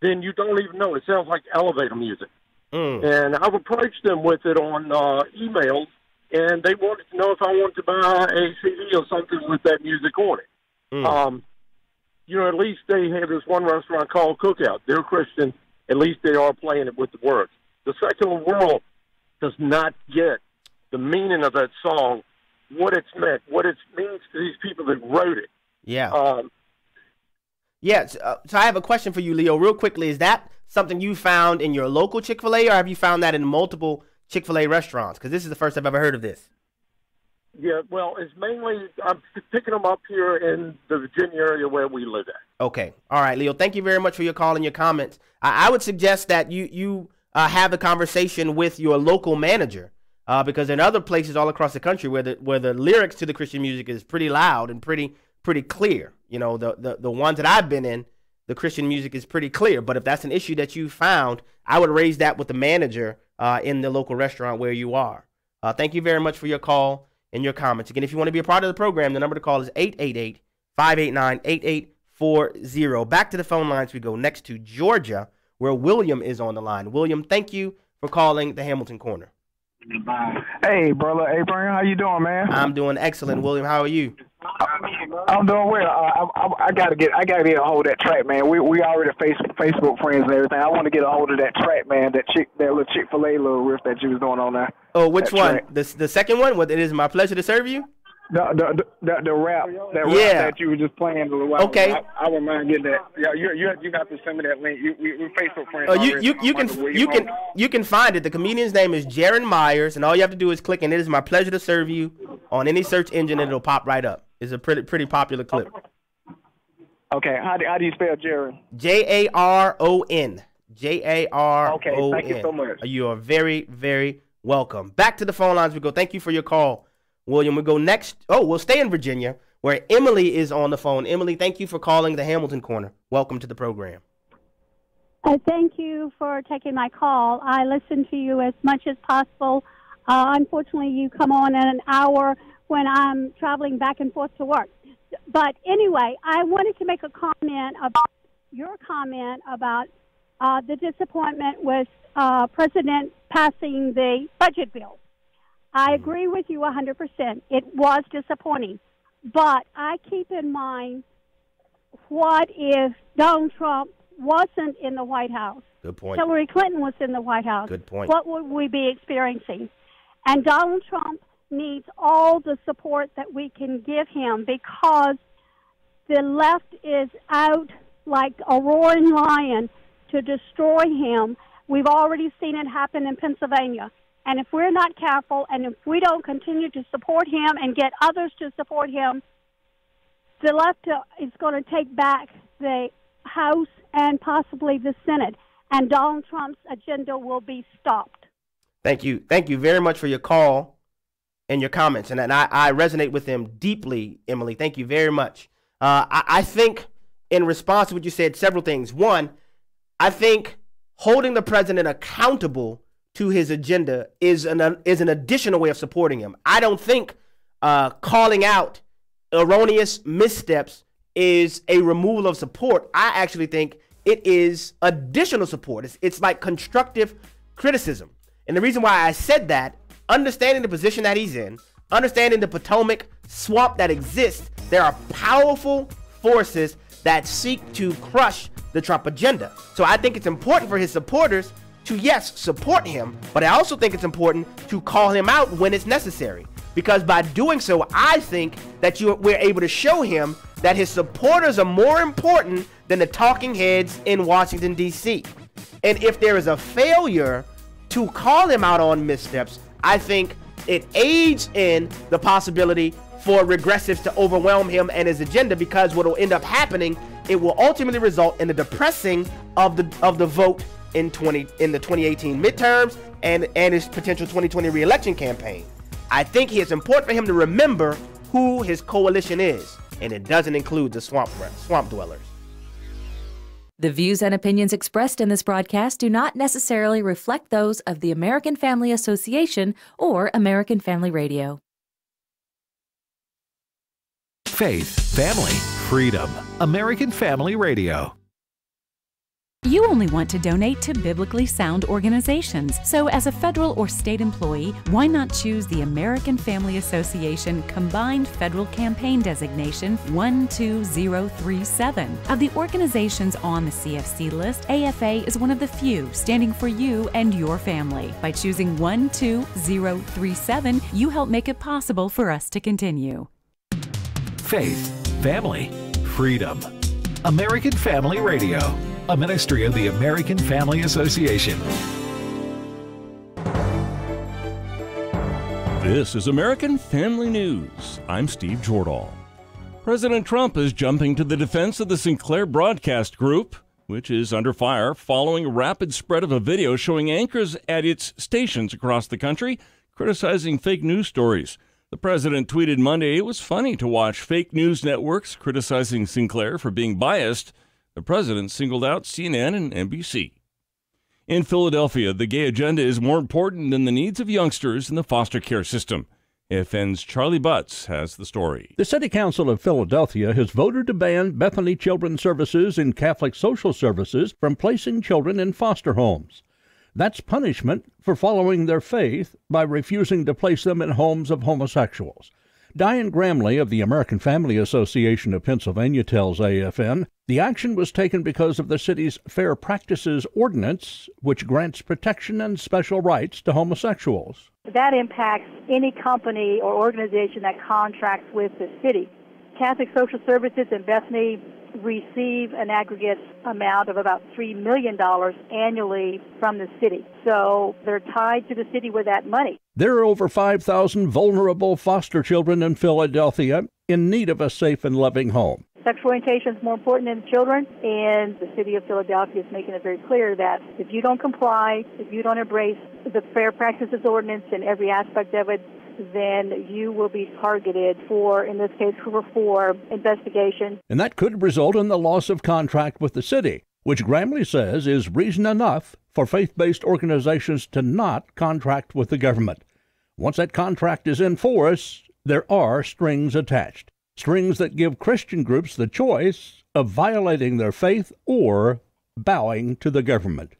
then you don't even know. It sounds like elevator music. And I've approached them with it on emails, and they wanted to know if I wanted to buy a CD or something with that music on it. You know, at least they have this one restaurant called Cookout. They're Christian. At least they are playing it with the words. The secular world does not get the meaning of that song, what it's meant, what it means to these people that wrote it. Yeah. So I have a question for you, Leo, real quickly. Is that something you found in your local Chick-fil-A, or have you found that in multiple Chick-fil-A restaurants? Because this is the first I've ever heard of this. Yeah, well, it's mainly, I'm picking them up here in the Virginia area where we live at. Okay. All right, Leo, thank you very much for your call and your comments. I would suggest that you have a conversation with your local manager, because in other places all across the country where the lyrics to the Christian music is pretty loud and pretty clear. You know, the ones that I've been in, the Christian music is pretty clear. But if that's an issue that you found, I would raise that with the manager in the local restaurant where you are. Thank you very much for your call and your comments. Again, if you want to be a part of the program, the number to call is 888-589-8840. Back to the phone lines we go, next to Georgia, where William is on the line. William, thank you for calling the Hamilton Corner. Hey, brother Abraham, how you doing, man? I'm doing excellent. William, how are you? I'm doing well. I gotta get a hold of that track, man. We already Facebook friends and everything. I want to get a hold of that track, man. That little Chick-fil-A little riff that you was doing on there. Oh, which one? The second one? What, it is my pleasure to serve you? The rap that you were just playing a little while ago. I wouldn't mind getting that. Yeah, you got to send me that link. We're Facebook friends. Oh, you can find it. The comedian's name is Jaron Myers, and all you have to do is click, and it is my pleasure to serve you on any search engine, and it'll pop right up. It's a pretty popular clip. Okay, how do you spell Jaron? Jaron. Jaron. Okay, thank you so much. You are very, very welcome. Back to the phone lines we go. Thank you for your call, William. We go next. Oh, we'll stay in Virginia, where Emily is on the phone. Emily, thank you for calling the Hamilton Corner. Welcome to the program. Thank you for taking my call. I listen to you as much as possible. Unfortunately, you come on in an hour when I'm traveling back and forth to work. But anyway, I wanted to make a comment about your comment about the disappointment with President passing the budget bill. I agree with you 100%. It was disappointing. But I keep in mind, what if Donald Trump wasn't in the White House? Good point. Hillary Clinton was in the White House. Good point. What would we be experiencing? And Donald Trump needs all the support that we can give him, because the left is out like a roaring lion to destroy him. We've already seen it happen in Pennsylvania. And if we're not careful, and if we don't continue to support him and get others to support him, the left is going to take back the House and possibly the Senate, and Donald Trump's agenda will be stopped. Thank you. Thank you very much for your call and your comments. And I resonate with them deeply, Emily. Thank you very much. I think in response to what you said, several things. One, I think holding the president accountable to his agenda is an additional way of supporting him. I don't think calling out erroneous missteps is a removal of support. I actually think it is additional support. It's like constructive criticism. And the reason why I said that, understanding the position that he's in, understanding the Potomac swamp that exists, there are powerful forces that seek to crush the Trump agenda. So I think it's important for his supporters to, yes, support him, but I also think it's important to call him out when it's necessary. Because by doing so, I think that we're able to show him that his supporters are more important than the talking heads in Washington, D.C. And if there is a failure to call him out on missteps, I think it aids in the possibility for regressives to overwhelm him and his agenda, because what will end up happening, it will ultimately result in the depressing of the vote in the 2018 midterms and his potential 2020 re-election campaign. I think it's important for him to remember who his coalition is, and it doesn't include the swamp dwellers. The views and opinions expressed in this broadcast do not necessarily reflect those of the American Family Association or American Family Radio. Faith, family, freedom. American Family Radio. You only want to donate to biblically sound organizations. So as a federal or state employee, why not choose the American Family Association Combined Federal Campaign Designation 12037? Of the organizations on the CFC list, AFA is one of the few standing for you and your family. By choosing 12037, you help make it possible for us to continue. Faith, family, freedom. American Family Radio, a ministry of the American Family Association. This is American Family News. I'm Steve Jordahl. President Trump is jumping to the defense of the Sinclair Broadcast Group, which is under fire following a rapid spread of a video showing anchors at its stations across the country criticizing fake news stories. The president tweeted Monday it was funny to watch fake news networks criticizing Sinclair for being biased. The president singled out CNN and NBC. In Philadelphia, the gay agenda is more important than the needs of youngsters in the foster care system. AFN's Charlie Butts has the story. The City Council of Philadelphia has voted to ban Bethany Children's Services and Catholic Social Services from placing children in foster homes. That's punishment for following their faith by refusing to place them in homes of homosexuals. Diane Gramley of the American Family Association of Pennsylvania tells AFN the action was taken because of the city's Fair Practices Ordinance, which grants protection and special rights to homosexuals. That impacts any company or organization that contracts with the city. Catholic Social Services and Bethany receive an aggregate amount of about $3 million annually from the city. So they're tied to the city with that money. There are over 5,000 vulnerable foster children in Philadelphia in need of a safe and loving home. Sexual orientation is more important than children, and the city of Philadelphia is making it very clear that if you don't comply, if you don't embrace the Fair Practices Ordinance and every aspect of it, then you will be targeted for, in this case, for investigation. And that could result in the loss of contract with the city, which Gramley says is reason enough for faith-based organizations to not contract with the government. Once that contract is in force, there are strings attached. Strings that give Christian groups the choice of violating their faith or bowing to the government.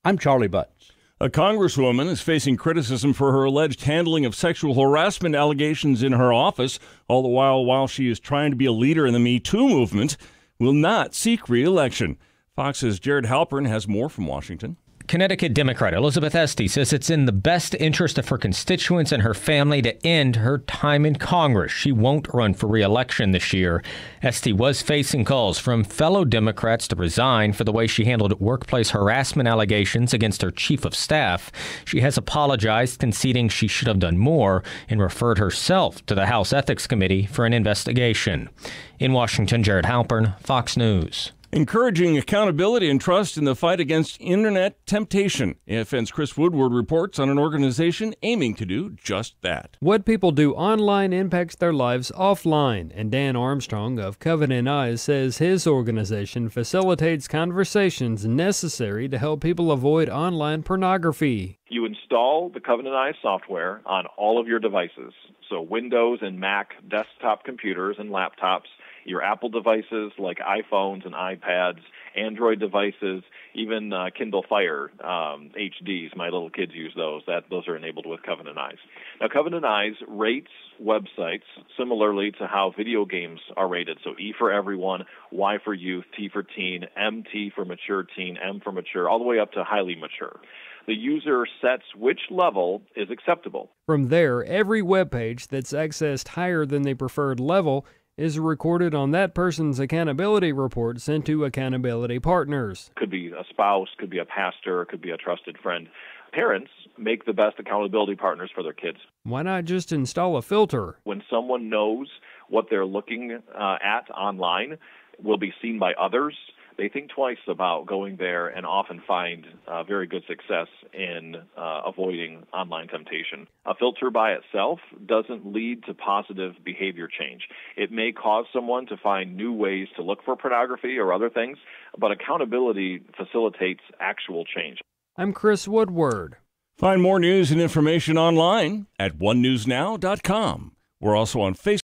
I'm Charlie Butts. A congresswoman is facing criticism for her alleged handling of sexual harassment allegations in her office, all the while she is trying to be a leader in the Me Too movement, will not seek re-election. Fox's Jared Halpern has more from Washington. Connecticut Democrat Elizabeth Esty says it's in the best interest of her constituents and her family to end her time in Congress. She won't run for re-election this year. Esty was facing calls from fellow Democrats to resign for the way she handled workplace harassment allegations against her chief of staff. She has apologized, conceding she should have done more, and referred herself to the House Ethics Committee for an investigation. In Washington, Jared Halpern, Fox News. Encouraging accountability and trust in the fight against internet temptation. AFN's Chris Woodward reports on an organization aiming to do just that. What people do online impacts their lives offline, and Dan Armstrong of Covenant Eyes says his organization facilitates conversations necessary to help people avoid online pornography. You install the Covenant Eyes software on all of your devices, so Windows and Mac desktop computers and laptops, your Apple devices like iPhones and iPads, Android devices, even Kindle Fire HDs. My little kids use those. Those are enabled with Covenant Eyes. Now, Covenant Eyes rates websites similarly to how video games are rated. So E for everyone, Y for youth, T for teen, MT for mature teen, M for mature, all the way up to highly mature. The user sets which level is acceptable. From there, every web page that's accessed higher than the preferred level is recorded on that person's accountability report sent to accountability partners. Could be a spouse, could be a pastor, could be a trusted friend. Parents make the best accountability partners for their kids. Why not just install a filter? When someone knows what they're looking at online will be seen by others, they think twice about going there and often find very good success in avoiding online temptation. A filter by itself doesn't lead to positive behavior change. It may cause someone to find new ways to look for pornography or other things, but accountability facilitates actual change. I'm Chris Woodward. Find more news and information online at onenewsnow.com. We're also on Facebook.